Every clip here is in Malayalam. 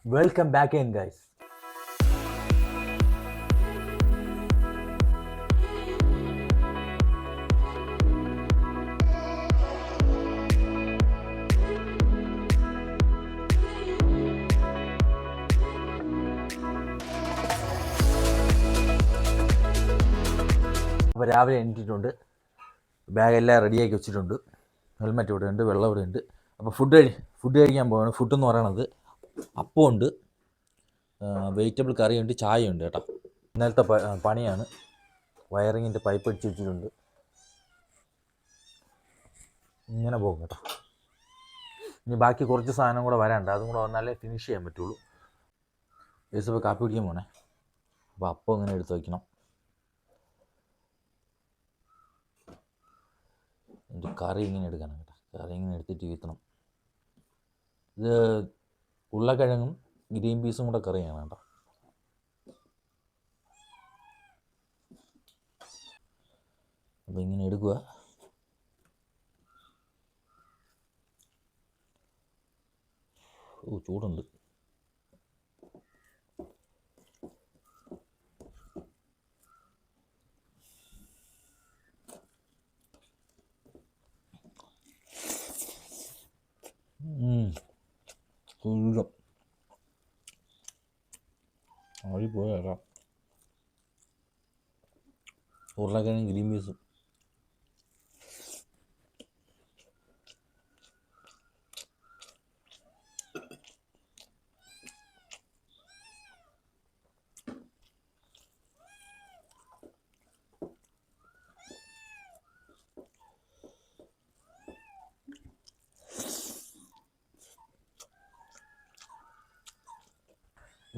Welcome back in, guys. അപ്പോൾ രാവിലെ എണീറ്റിട്ടുണ്ട്, ബാഗെല്ലാം റെഡിയാക്കി വെച്ചിട്ടുണ്ട്, ഹെൽമെറ്റ് ഇവിടെ ഉണ്ട്, വെള്ളം ഇവിടെ ഉണ്ട്. അപ്പോൾ ഫുഡ് കഴിക്കാൻ പോവാണ്. ഫുഡ് എന്ന് പറയണത് അപ്പമുണ്ട്, വെജിറ്റബിൾ കറിയുണ്ട്, ചായയുണ്ട് കേട്ടോ. ഇന്നലത്തെ പണിയാണ്. വയറിങ്ങിൻ്റെ പൈപ്പ് അടിച്ച് വെച്ചിട്ടുണ്ട്. ഇങ്ങനെ പോകും കേട്ടോ. ഇനി ബാക്കി കുറച്ച് സാധനം കൂടെ വരാണ്ട്, അതും കൂടെ വന്നാലേ ഫിനിഷ് ചെയ്യാൻ പറ്റുള്ളൂ. ദിവസം കാപ്പി പിടിക്കാൻ പോണേ. അപ്പോൾ അപ്പം ഇങ്ങനെ എടുത്ത് വയ്ക്കണം. എന്നിട്ട് കറി ഇങ്ങനെ എടുക്കണം കേട്ടോ. കറി ഇങ്ങനെ എടുത്തിട്ട് വീത്തണം. ഇത് ഉരുളക്കിഴങ്ങും ഗ്രീൻ പീസും കൂടെ കറിയാണ് കേട്ടോ. അപ്പോൾ ഇങ്ങനെ എടുക്കുക. ചൂടുണ്ട്. സുഖം ആയി പോയാ. ഉരുളക്കിഴങ്ങ് ഗ്രീൻ പീസും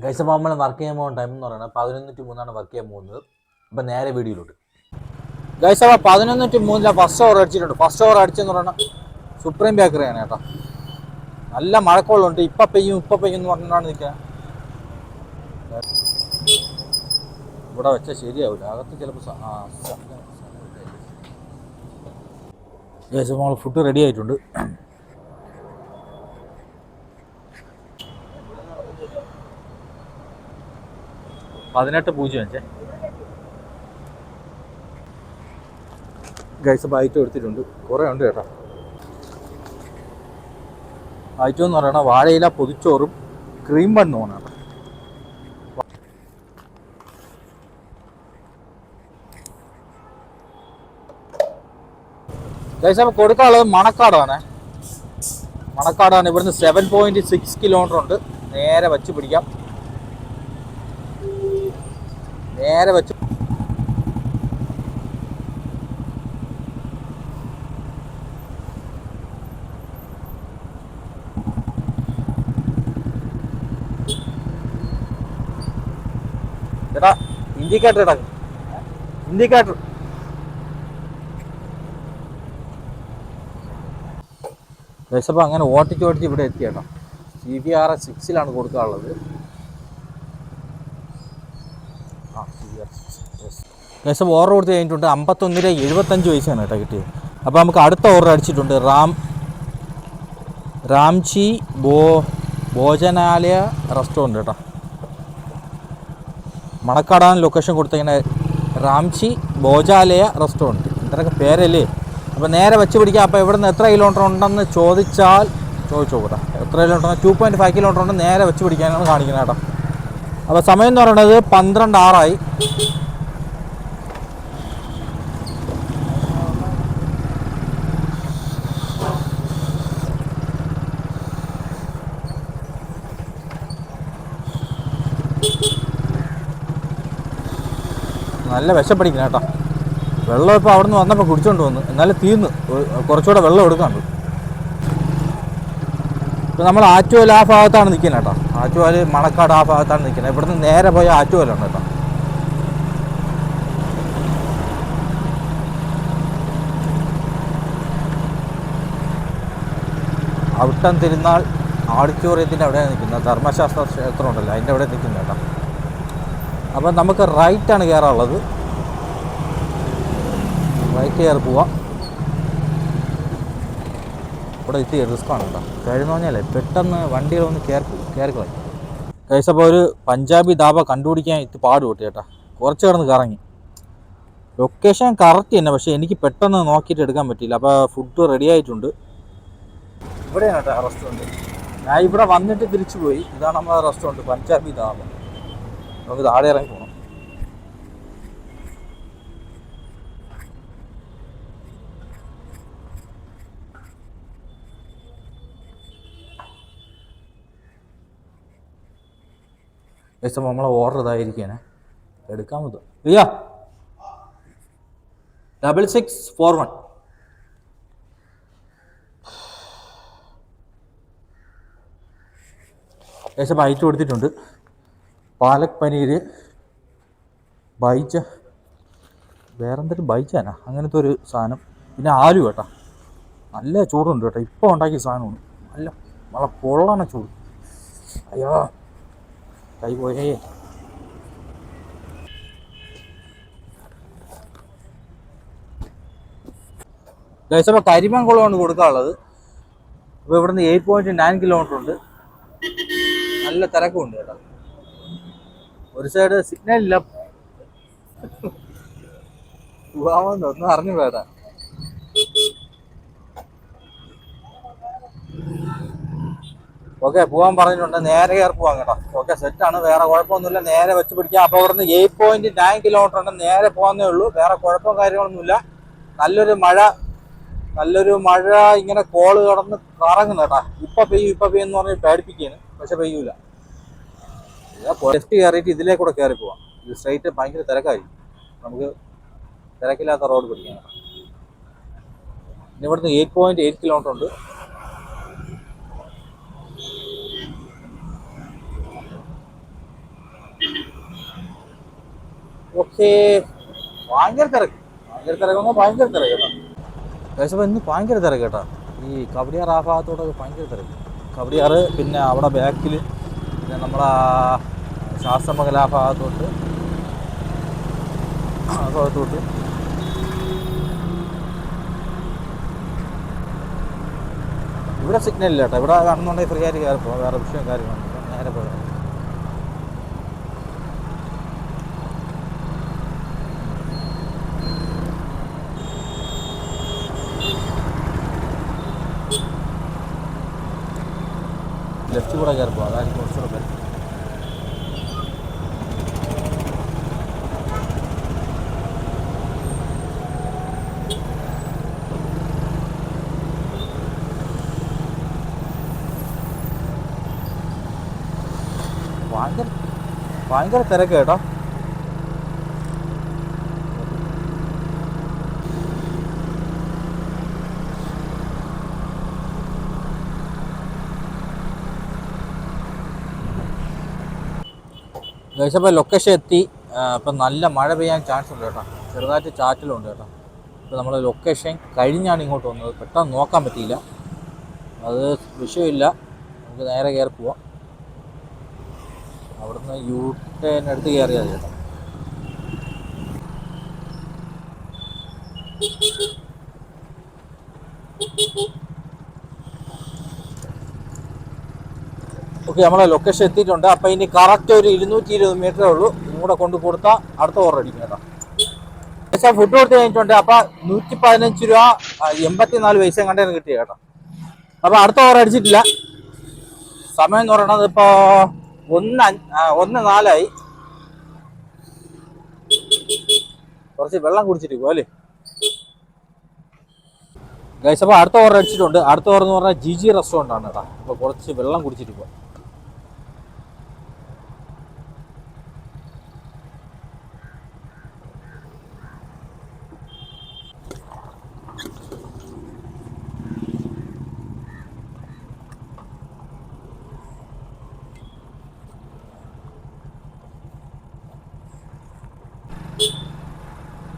ഗൈസ്. അപ്പോൾ നമ്മൾ വർക്ക് ചെയ്യാൻ പോകുന്ന ടൈം എന്ന് പറയുന്നത് 11 to 3 വർക്ക് ചെയ്യാൻ പോകുന്നത്. അപ്പം നേരെ വീഡിയോയിലോട്ട് ഗൈസ്. അപ്പോൾ 11 to 3 ഫസ്റ്റ് ഓവർ അടിച്ചിട്ടുണ്ട്. ഫസ്റ്റ് ഓവർ അടിച്ചെന്ന് പറഞ്ഞാൽ സുപ്രീം ബേക്കറിയാണ് കേട്ടോ. നല്ല മഴക്കോളുണ്ട്. ഇപ്പം പെയ്യും എന്ന് പറഞ്ഞാണ് നിൽക്കുക. ഇവിടെ വെച്ചാൽ ശരിയാവില്ല, അകത്ത് ചിലപ്പോൾ. ഗൈസ് നമ്മൾ ഫുഡ് റെഡി ആയിട്ടുണ്ട്. പതിനെട്ട് 0 ഗൈസ്. അപ്പോൾ ഐറ്റം എടുത്തിട്ടുണ്ട്, കുറേ ഉണ്ട് കേട്ടോ. ഐറ്റം എന്ന് പറയണത് വാഴയില പൊതിച്ചോറും ക്രീം ബണ്ണുമാണ് കേട്ടോ. ഗൈസ് അപ്പോൾ കൊടുക്കാനുള്ളത് മണക്കാടാണ്. ഇവിടുന്ന് 7.6 കിലോമീറ്റർ ഉണ്ട്. നേരെ വച്ച് പിടിക്കാം. നേരെ വെച്ച് ചേട്ടാ ഇൻഡിക്കേറ്റർ ഇടാം. ഇൻഡിക്കേറ്റർ അപ്പോൾ അങ്ങനെ ഓട്ടിച്ച് ഇവിടെ എത്തി കേട്ടോ. CBRS 6 കൊടുക്കാനുള്ളത്. ഗൈസ് ഓർഡർ കൊടുത്ത് കഴിഞ്ഞിട്ടുണ്ട്. 51.75 കേട്ടോ കിട്ടിയത്. അപ്പോൾ നമുക്ക് അടുത്ത ഓർഡർ അടിച്ചിട്ടുണ്ട്. രാംചി ഭോജനാലയ റെസ്റ്റോറൻറ്റ് കേട്ടോ. മണക്കാടാണ് ലൊക്കേഷൻ കൊടുത്തിങ്ങനെ. രാംചി ഭോജാലയ റെസ്റ്റോറൻറ്റ്, ഇത്രയൊക്കെ പേരല്ലേ. അപ്പോൾ നേരെ വെച്ച് പിടിക്കാം. അപ്പോൾ ഇവിടെ നിന്ന് എത്ര കിലോമീറ്റർ ഉണ്ടെന്ന് ചോദിച്ചു കേട്ടോ. എത്ര കിലോമീറ്റർ? 2.5 കിലോമീറ്റർ ഉണ്ട്. നേരെ വെച്ച് പിടിക്കാനാണ് കാണിക്കുന്നത് കേട്ടോ. അപ്പോൾ സമയം എന്ന് പറയുന്നത് 12:06. നല്ല വിശപ്പടിക്കണം കേട്ടോ. വെള്ളം ഇപ്പോൾ അവിടെ നിന്ന് വന്നപ്പോൾ കുടിച്ചോണ്ട് വന്നു, എന്നാലും തീർന്നു. കുറച്ചുകൂടെ വെള്ളം എടുക്കാണ്ട്. ഇപ്പോൾ നമ്മൾ ആറ്റുവൽ ആ ഭാഗത്താണ് നിൽക്കുന്നത് കേട്ടോ. ആറ്റുവൽ മണക്കാട് ആ ഭാഗത്താണ് നിൽക്കുന്നത്. ഇവിടുന്ന് നേരെ പോയ ആറ്റുവലാണ് കേട്ടോ. ഔട്ടം തിരുനാൾ ഓഡിറ്റോറിയത്തിൻ്റെ അവിടെയാണ് നിൽക്കുന്നത്. ധർമ്മശാസ്ത്ര ക്ഷേത്രം ഉണ്ടല്ലോ, അതിൻ്റെ അവിടെ നിൽക്കുന്നത് കേട്ടോ. അപ്പം നമുക്ക് റൈറ്റാണ് കയറാനുള്ളത്. റൈറ്റ് കയറി പോവാം. ഇവിടെ എത്തി റിസ്ക്കാണ് കേട്ടോ. കഴിഞ്ഞു പറഞ്ഞാലേ പെട്ടെന്ന് വണ്ടികളൊന്ന് കയറിക്കളയും. ഗൈസ് അപ്പോൾ ഒരു പഞ്ചാബി ധാബ കണ്ടുപിടിക്കാൻ ഇത് പാടുപെട്ടു ചേട്ടാ. കുറച്ച് കിടന്ന് കറങ്ങി. ലൊക്കേഷൻ കറക്റ്റ് തന്നെ, പക്ഷേ എനിക്ക് പെട്ടെന്ന് നോക്കിയിട്ട് എടുക്കാൻ പറ്റിയില്ല. അപ്പോൾ ഫുഡ് റെഡി ആയിട്ടുണ്ട്. ഇവിടെയാണ് കേട്ടോ റെസ്റ്റോറൻറ്റ്. ഞാൻ ഇവിടെ വന്നിട്ട് തിരിച്ചു പോയി. ഇതാണ് നമ്മുടെ റെസ്റ്റോറൻറ്റ്, പഞ്ചാബി ധാബ. നമുക്ക് താഴെ ഇറങ്ങി പോകണം. ഏകദേശം നമ്മളെ ഓർഡർ ഇതായിരിക്കാണ്. എടുക്കാൻ പറ്റും. ഇയ്യാ 6641. ഏകദേശം ഐറ്റം കൊടുത്തിട്ടുണ്ട്. പാലക് പനീർ, ബൈജ, വേറെന്തൊരു ബൈജാനാ അങ്ങനത്തെ ഒരു സാധനം. പിന്നെ ആലു കേട്ടോ. നല്ല ചൂടുണ്ട് കേട്ടോ. ഇപ്പോൾ ഉണ്ടാക്കിയ സാധനമാണ്. നല്ല പൊള്ളണ ചൂട്. അയ്യോ കൈ പോയേ. ഗൈസ് അപ്പോൾ കരിമംകുളമാണ് കൊടുക്കാനുള്ളത്. അപ്പോൾ ഇവിടുന്ന് 8.9 കിലോമീറ്റർ ഉണ്ട്. നല്ല തിരക്കുണ്ട് കേട്ടോ. ഒരു സൈഡ് സിഗ്നൽ ഇല്ല. പോവാമെന്ന് ഒന്നും അറിഞ്ഞു പോയതാ. ഓക്കെ പോകാൻ പറഞ്ഞിട്ടുണ്ട്. നേരെ കയറി പോവാം കേട്ടോ. ഓക്കെ സെറ്റാണ്, വേറെ കുഴപ്പമൊന്നുമില്ല. നേരെ വെച്ച് പിടിക്കാം. അപ്പോൾ ഇവിടുന്ന് 8.9 കിലോമീറ്റർ ഉണ്ട്. നേരെ പോകുന്നേ ഉള്ളൂ. വേറെ കുഴപ്പവും കാര്യങ്ങളൊന്നുമില്ല. നല്ലൊരു മഴ ഇങ്ങനെ കോള് കടന്ന് കറങ്ങുന്നു കേട്ടോ. ഇപ്പം പെയ്യും എന്ന് പറഞ്ഞ് പേടിപ്പിക്കുകയാണ്, പക്ഷെ പെയ്യൂല. ലെഫ്റ്റ് കയറിയിട്ട് ഇതിലേക്കൂടെ കയറി പോവാം. ഇത് സ്ട്രൈറ്റ് ഭയങ്കര തിരക്കായിരിക്കും. നമുക്ക് തിരക്കില്ലാത്ത റോഡ് പിടിക്കാം. ഇനി ഇവിടുന്ന് 8.8 കിലോമീറ്റർ ഉണ്ട്. ഓക്കെ ഭയങ്കര തിരക്ക് കേട്ടോ. ഏകദേശം ഇന്ന് ഭയങ്കര തിരക്ക് കേട്ടോ. ഈ കവടിയാർ ആ ഭാഗത്തോടൊക്കെ ഭയങ്കര തിരക്ക്. കവടിയാർ, പിന്നെ അവിടെ ബാക്കിൽ, പിന്നെ നമ്മളെ ശാസ്ത്രമംഗല ആ ഭാഗത്തോട്ട് ഇവിടെ സിഗ്നൽ ഇല്ല കേട്ടോ. ഇവിടെ കാണുന്നുണ്ടെങ്കിൽ ഫ്രീ ആയിട്ട് കയറി പോകാം. വേറെ വിഷയം കാര്യങ്ങളൊന്നും നേരെ പോകാം. ലെഫ്റ്റ് കൂടെ കയറി പോകാം. അതായിരിക്കും കുറച്ചുകൂടെ പേര്. ഭയങ്കര തിരക്ക് കേട്ടോ. ഗൈസപ്പോൾ ലൊക്കേഷൻ എത്തി. ഇപ്പം നല്ല മഴ പെയ്യാൻ ചാൻസ് ഉണ്ട് കേട്ടോ. ചെറുതായിട്ട് ചാറ്റലുണ്ട് കേട്ടോ. ഇപ്പോൾ നമ്മൾ ലൊക്കേഷൻ കഴിഞ്ഞാണ് ഇങ്ങോട്ട് വന്നത്. പെട്ടെന്ന് നോക്കാൻ പറ്റിയില്ല. അത് വിഷയമില്ല, നമുക്ക് നേരെ കയറി പോവാം. അവിടുന്ന് U-turn എടുത്ത് കയറിയാൽ കേട്ടോ. ഓക്കെ നമ്മളെ ലൊക്കേഷൻ എത്തിയിട്ടുണ്ട്. അപ്പോൾ ഇനി കറക്റ്റ് ഒരു 220 മീറ്ററേ ഉള്ളൂ. ഇങ്ങോട്ട് കൊണ്ട് കൊടുത്താൽ അടുത്ത ഓർഡർ അടിക്കും കേട്ടോ. പക്ഷേ ഫുഡ് കൊടുത്ത് കഴിഞ്ഞിട്ടുണ്ട്. അപ്പോൾ 115 രൂപ 84 പൈസ കണ്ടേന്ന് കിട്ടിയ കേട്ടോ. അപ്പോൾ അടുത്ത ഓർഡർ അടിച്ചിട്ടില്ല. സമയം എന്ന് പറയണത് ഇപ്പോൾ 1:04 കുറച്ച് വെള്ളം കുടിച്ചിട്ട് പോകും അല്ലേ ഗൈസ്. അപ്പോൾ അടുത്ത ഓർഡർ അടിച്ചിട്ടുണ്ട്. അടുത്ത ഓർഡർ എന്ന് പറഞ്ഞാൽ GG റെസ്റ്റോറൻ്റ് ആണ് കേട്ടോ. അപ്പോൾ കുറച്ച് വെള്ളം കുടിച്ചിട്ട് പോകാം.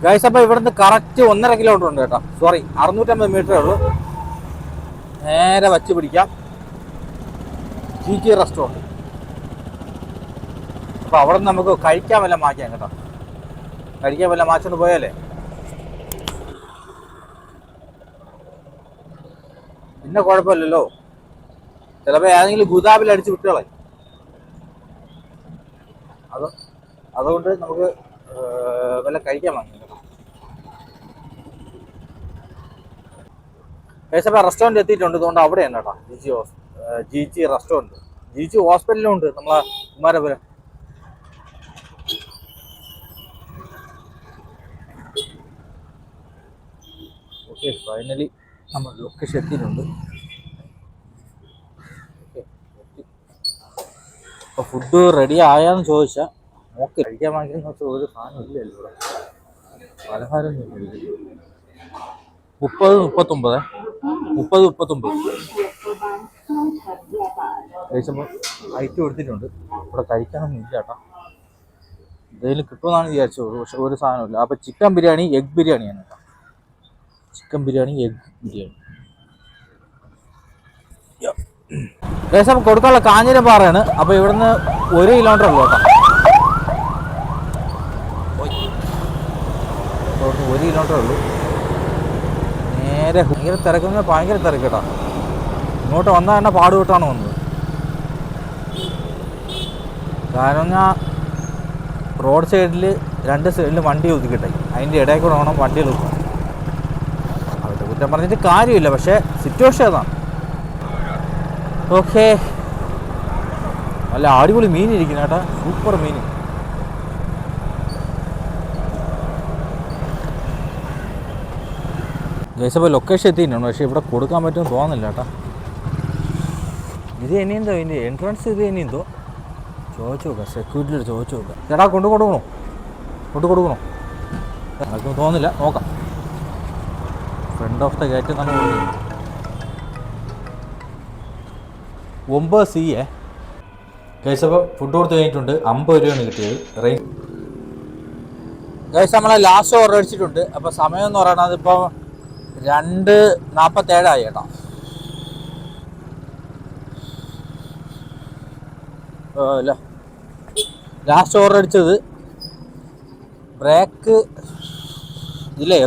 ഗൈസ് അപ്പോൾ ഇവിടുന്ന് കറക്റ്റ് 1.5 കിലോമീറ്റർ ഉണ്ട് കേട്ടോ. സോറി 650 മീറ്ററേ ഉള്ളൂ. നേരെ വച്ച് പിടിക്കാം GG റെസ്റ്റോറൻറ്റ്. അപ്പോൾ അവിടെ നിന്ന് നമുക്ക് കഴിക്കാൻ വല്ല മാറ്റാം കേട്ടോ. കഴിക്കാൻ വല്ല മാച്ചൊന്ന് പോയാലേ പിന്നെ കുഴപ്പമില്ലല്ലോ. ചിലപ്പോൾ ഏതെങ്കിലും ഗുദാബിൽ അടിച്ച് വിട്ടുകളെ. അത് അതുകൊണ്ട് നമുക്ക് വല്ല കഴിക്കാൻ വാങ്ങി. ഏകദേശം റെസ്റ്റോറൻറ്റ് എത്തിയിട്ടുണ്ട്. അതുകൊണ്ട് അവിടെയാണ് കേട്ടോ ജി റെസ്റ്റോറൻറ്റ്. ജി ഹോസ്പിറ്റലും ഉണ്ട് നമ്മളെ കുമാരപുരം. ഓക്കെ, ഫൈനലി നമ്മൾ ലൊക്കേഷൻ എത്തിയിട്ടുണ്ട്. അപ്പോൾ ഫുഡ് റെഡി ആയാന്ന് ചോദിച്ചാൽ നോക്കി കഴിക്കാൻ വാങ്ങിയെന്ന് വെച്ചാൽ ഒരു സാധനം ഇല്ലല്ലോ ഇവിടെ. പലഹാരം 30-39 കഴിച്ചപ്പോൾ ഐറ്റം എടുത്തിട്ടുണ്ട്. ഇവിടെ കഴിക്കാനൊന്നും ഇല്ല കേട്ടോ. എന്തെങ്കിലും കിട്ടുമെന്നാണ് വിചാരിച്ചത്, പക്ഷെ ഒരു സാധനമില്ല. അപ്പോൾ ചിക്കൻ ബിരിയാണി, എഗ് ബിരിയാണിയാണ് കേട്ടോ. Chicken biryani, egg biryani. ഏകദേശം കൊടുക്കാനുള്ള കാഞ്ഞിരപ്പാറയാണ്. അപ്പോൾ ഇവിടുന്ന് 1 കിലോമീറ്റർ ഉള്ളൂ കേട്ടോ. ഇവിടുന്ന് 1 കിലോമീറ്റർ ഉള്ളൂ. നേരെ ഭയങ്കര തിരക്കുന്ന ഭയങ്കര തിരക്ക് കേട്ടോ. ഇങ്ങോട്ട് വന്നാൽ തന്നെ പാടുപെട്ടാണ് വന്നത്. കാരണം ഞാൻ റോഡ് സൈഡിൽ 2 സൈഡിൽ വണ്ടി ഒതുക്കിട്ടെ, അതിൻ്റെ ഇടയിൽ കൂടെ വേണം വണ്ടികൾ ഒതുക്കണം. അവരുടെ കുറ്റം പറഞ്ഞിട്ട് കാര്യമില്ല, പക്ഷേ സിറ്റുവേഷൻ അതാണ്. ഓക്കെ, നല്ല അടിപൊളി മീൻ ഇരിക്കുന്ന കേട്ടോ, സൂപ്പർ മീൻ. ജയ്സപ്പോൾ ലൊക്കേഷൻ എത്തിയിട്ടുണ്ട്, പക്ഷേ ഇവിടെ കൊടുക്കാൻ പറ്റുമെന്ന് തോന്നുന്നില്ല കേട്ടോ. ഇത് ഇനിയെന്തോ ഇതിൻ്റെ എൻട്രൻസ് ഇത് ഇനിയെന്തോ ചോദിച്ചു നോക്കാം, സെക്യൂരിറ്റിയോട് ചോദിച്ചു നോക്കാം. ചേട്ടാ കൊടുക്കണോ? അതൊന്നും തോന്നുന്നില്ല, നോക്കാം. ഫ്രണ്ട് ഓഫ് ദ ഗേറ്റ് എന്നാണ് പറയുന്നത്. 9C guys. അപ്പോൾ ഫുഡ് കൊടുത്ത് കഴിഞ്ഞിട്ടുണ്ട്. 50 രൂപയാണ് കിട്ടിയത്. ഗൈസ് നമ്മളെ ലാസ്റ്റ് ഓർഡർ അടിച്ചിട്ടുണ്ട്. അപ്പോൾ സമയം എന്ന് പറയുന്നത് ഇപ്പോൾ 2:47 കേട്ടോ. അല്ല, ലാസ്റ്റ് ഓർഡർ അടിച്ചത് ബ്രേക്ക് ഇതിലേ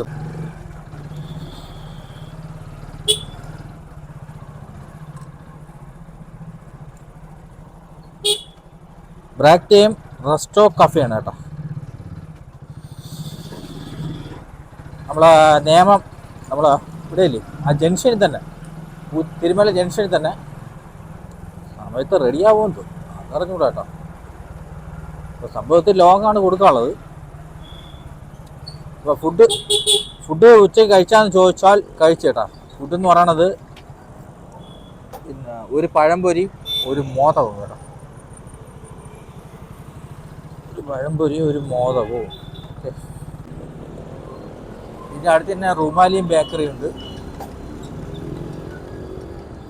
ബ്രേക്ക് ടൈം റെസ്റ്റോ കഫേയാണ് കേട്ടോ. നമ്മളെ നേമം നമ്മളെ ഇവിടെ ഇല്ലേ, ആ ജംഗ്ഷനിൽ തന്നെ, തിരുമല ജംഗ്ഷനിൽ തന്നെ. സമയത്ത് റെഡിയാവുമെന്ന് അതറിഞ്ഞൂടാ കേട്ടോ. അപ്പോൾ സംഭവത്തിൽ ലോങ്ങാണ് കൊടുക്കാനുള്ളത്. അപ്പോൾ ഫുഡ് ഉച്ചയ്ക്ക് കഴിച്ചാന്ന് ചോദിച്ചാൽ കഴിച്ചേട്ടാ. ഫുഡെന്ന് പറയണത് പിന്നെ ഒരു പഴംപൊരി, ഒരു മോദകവും കേട്ടോ. ഒരു പഴംപൊരി, ഒരു മോദകവും. ഓക്കെ, ഇതിൻ്റെ അടുത്ത് തന്നെ റുമാലിയും ബേക്കറി ഉണ്ട്.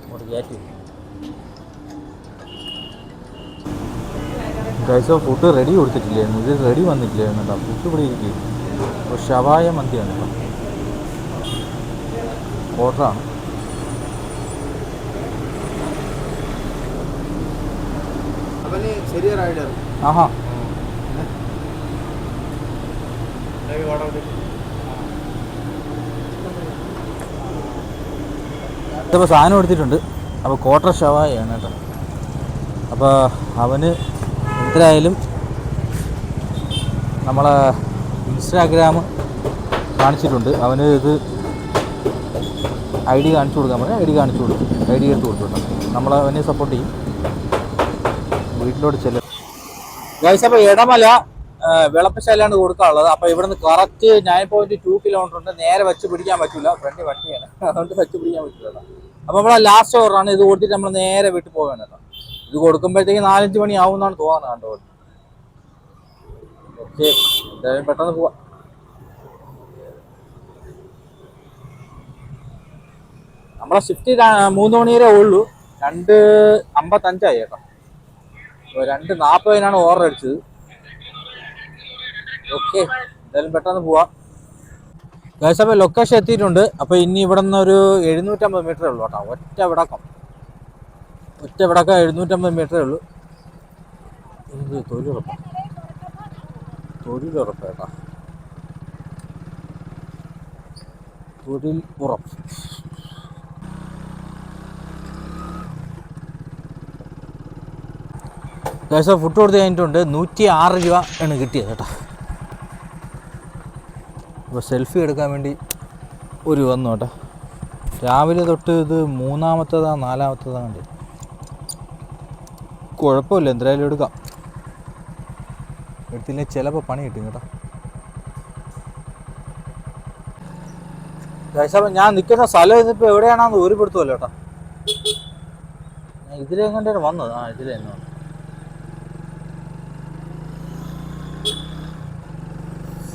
അങ്ങോട്ട് കയറ്റി ഗൈസ്. ഫുഡ് റെഡി കൊടുത്തിട്ടില്ലായിരുന്നു, ഇത് റെഡി വന്നിട്ടില്ലായിരുന്നു കേട്ടോ. ഫുഡ് ഇവിടെ ഇരിക്കും. അപ്പോൾ ഷവായ മന്തിയാണ് കേട്ടോ, ഓർഡറാണ്. ആഹാ, ഇതിപ്പോൾ സാധനം എടുത്തിട്ടുണ്ട്. അപ്പോൾ ക്വാർട്ടർ ഷവായാണ് കേട്ടോ. അപ്പോൾ അവന് എന്തായാലും നമ്മളെ ഇൻസ്റ്റാഗ്രാം കാണിച്ചിട്ടുണ്ട്. അവന് ഇത് ID കാണിച്ചു കൊടുക്കാൻ പറഞ്ഞാൽ ID കാണിച്ചു കൊടുക്കും, ID എടുത്ത് കൊടുത്തിട്ടുണ്ട്. നമ്മളവനെ സപ്പോർട്ട് ചെയ്യും. വീട്ടിലോട്ട് ചെല്ലും ഗൈസ്. അപ്പോൾ ഇടമല വിളപ്പശാലയാണ് കൊടുക്കാനുള്ളത്. അപ്പോൾ ഇവിടുന്ന് കറക്റ്റ് 9.2 കിലോമീറ്റർ ഉണ്ട്. നേരെ വെച്ച് പിടിക്കാൻ പറ്റില്ല, ഫ്രണ്ട് വണ്ടിയാണ്, അതുകൊണ്ട് വെച്ച് പിടിക്കാൻ പറ്റില്ല. അപ്പോൾ നമ്മളെ ലാസ്റ്റ് ഓർഡറാണ്. ഇത് കൊടുത്തിട്ട് നമ്മൾ നേരെ വീട്ടിൽ പോകാൻ കേട്ടോ. ഇത് കൊടുക്കുമ്പോഴത്തേക്ക് 4-5 മണി ആവും എന്നാണ് തോന്നുന്നത് കണ്ടോ. ഓക്കെ, എന്തായാലും പെട്ടെന്ന് പോവാം. നമ്മളെ ഷിഫ്റ്റ് 3 മണി വരെ ഉള്ളൂ. 2:55 കേട്ടോ. 2:40 ഓർഡർ അടിച്ചത്. ഓക്കെ, എന്തായാലും പെട്ടെന്ന് പോവാം. ഗൈസ്, അപ്പോൾ ലൊക്കേഷൻ എത്തിയിട്ടുണ്ട്. അപ്പോൾ ഇനി ഇവിടെ നിന്ന് ഒരു 750 മീറ്ററേ ഉള്ളൂ കേട്ടോ. ഒറ്റ വിടക്കം 750 മീറ്ററേ ഉള്ളൂ. ഇത് തൊഴിലുറപ്പ് കേട്ടോ, തൊഴിൽ ഉറപ്പ്. ഗൈസ് ഫുഡ് കൊടുത്ത് കഴിഞ്ഞിട്ടുണ്ട്. 106 രൂപ ആണ് കിട്ടിയത് കേട്ടോ. അപ്പോൾ സെൽഫി എടുക്കാൻ വേണ്ടി ഒരു വന്നു കേട്ടോ. രാവിലെ തൊട്ട് ഇത് 3-ാമത്തേതാ 4-ാമത്തേതാ ഉണ്ട്. കുഴപ്പമില്ല, എന്തായാലും എടുക്കാം. എടുത്തില്ലെങ്കിൽ ചിലപ്പോൾ പണി കിട്ടും കേട്ടോ. ഗൈസ് അപ്പം ഞാൻ നിൽക്കുന്ന സ്ഥലം ഇതിപ്പോൾ എവിടെയാണെന്ന് ഊരിപ്പെടുത്തുമല്ലോ കേട്ടോ. ഞാൻ ഇതിലെങ്ങാണ്ടാണ് വന്നത്. ഇതിലെ തന്നെ വന്നു.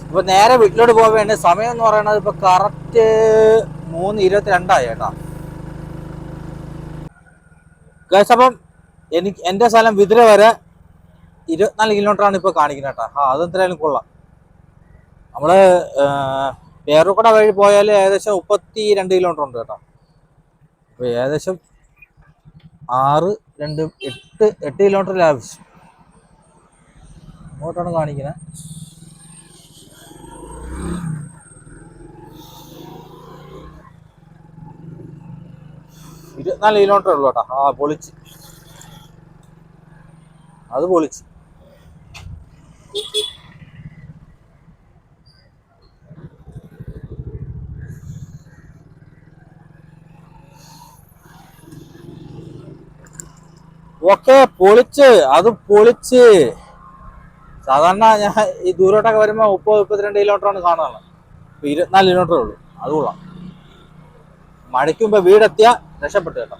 ഇപ്പോൾ നേരെ വീട്ടിലോട്ട് പോകാൻ വേണ്ടി സമയം എന്ന് പറയുന്നത് ഇപ്പോൾ കറക്റ്റ് 3:22 കേട്ടോ. ഗൈസ് അപ്പം എൻ്റെ സ്ഥലം വിതിര വരെ 24 കിലോമീറ്ററാണ് ഇപ്പോൾ കാണിക്കുന്നത് കേട്ടോ. അതെന്തായാലും കൊള്ളാം. നമ്മൾ പേരുക്കട വഴി പോയാൽ ഏകദേശം 32 കിലോമീറ്റർ ഉണ്ട് കേട്ടോ. അപ്പോൾ ഏകദേശം 8 കിലോമീറ്റർ ലാഭിച്ചു. അങ്ങോട്ടാണ് കാണിക്കുന്നത്. 24 കിലോമീറ്റർ ഉള്ളൂ കേട്ടോ. പൊളിച്ച്, അത് പൊളിച്ച്. ഓക്കെ, പൊളിച്ച്, അത് പൊളിച്ച്. സാധാരണ ഞാൻ ഈ ദൂരോട്ടൊക്കെ വരുമ്പോൾ 30-32 കിലോമീറ്ററാണ് കാണുന്നത്. ഇപ്പൊ 24 കിലോമീറ്ററേ ഉള്ളൂ. അത് കൊള്ളാം. മഴയ്ക്ക് മുമ്പ് വീടെത്തിയ രക്ഷപ്പെട്ടു കേട്ടോ.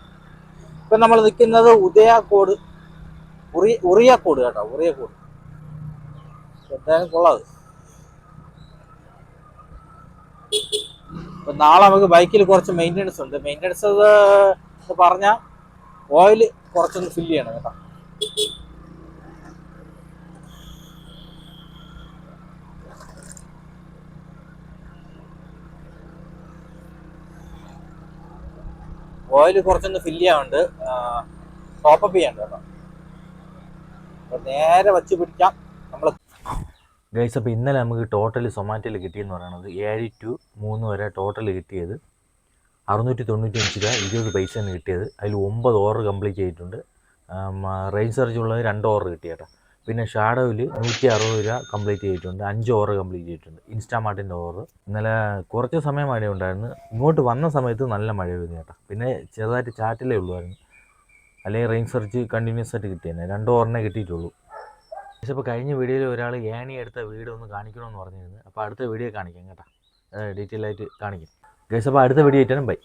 ഇപ്പൊ നമ്മൾ നിൽക്കുന്നത് ഉദയക്കോട്, ഉറിയക്കോട് കേട്ടോ. ഉറിയക്കോട് എന്തായാലും കൊള്ളാത്. ഇപ്പൊ നാളെ നമുക്ക് ബൈക്കിൽ കുറച്ച് മെയിൻ്റെനൻസ് ഉണ്ട്. മെയിൻ്റെനൻസ് എന്ന് പറഞ്ഞാൽ ഓയിൽ കുറച്ചൊന്ന് ഫില്ല് ചെയ്യണം കേട്ടോ. ഓയിൽ കുറച്ചൊന്ന് ഫില്ല് ചെയ്യാനുണ്ട്, ടോപ്പപ്പ് ചെയ്യാനുണ്ട് കേട്ടോ. അപ്പോൾ നേരെ വച്ച് പിടിക്കാം നമ്മൾ. ഗൈസ് അപ്പോൾ ഇന്നലെ നമുക്ക് ടോട്ടൽ സൊമാറ്റോയിൽ കിട്ടിയെന്ന് പറയുന്നത് 7 to 3 വരെ ടോട്ടൽ കിട്ടിയത് 695 രൂപ 20 പൈസയാണ് കിട്ടിയത്. അതിൽ 9 ഓർഡർ കംപ്ലീറ്റ് ചെയ്തിട്ടുണ്ട്. റേഞ്ച് സർജ് ഉള്ളത് 2 ഓർഡർ കിട്ടി കേട്ടോ. പിന്നെ ഷാഡോയിൽ 160 രൂപ കംപ്ലീറ്റ് ചെയ്തിട്ടുണ്ട്. 5 ഓർഡർ കംപ്ലീറ്റ് ചെയ്തിട്ടുണ്ട്. ഇൻസ്റ്റാമാർട്ടിൻ്റെ ഓർഡർ. ഇന്നലെ കുറച്ച് സമയം മഴ ഉണ്ടായിരുന്നു. ഇങ്ങോട്ട് വന്ന സമയത്ത് നല്ല മഴ പെയ്തു കേട്ടോ. പിന്നെ ചെറുതായിട്ട് ചാറ്റിലേ ഉള്ളുമായിരുന്നു. അല്ലെങ്കിൽ റേഞ്ച് സർജ് കണ്ടിന്യൂസ് ആയിട്ട് കിട്ടിയെന്നെ 2 ഓർഡറിനെ കിട്ടിയിട്ടുള്ളൂ. പക്ഷേ ഇപ്പോൾ കഴിഞ്ഞ വീഡിയോയിൽ ഒരാൾ ഏണി എടുത്ത വീട് ഒന്ന് കാണിക്കണമെന്ന് പറഞ്ഞിരുന്നു. അപ്പോൾ അടുത്ത വീഡിയോ കാണിക്കാം കേട്ടോ, ഡീറ്റെയിൽ ആയിട്ട് കാണിക്കാം. ഗൈസ് അപ്പോൾ അടുത്ത വീഡിയോ ആയിട്ടാണ് ബൈ.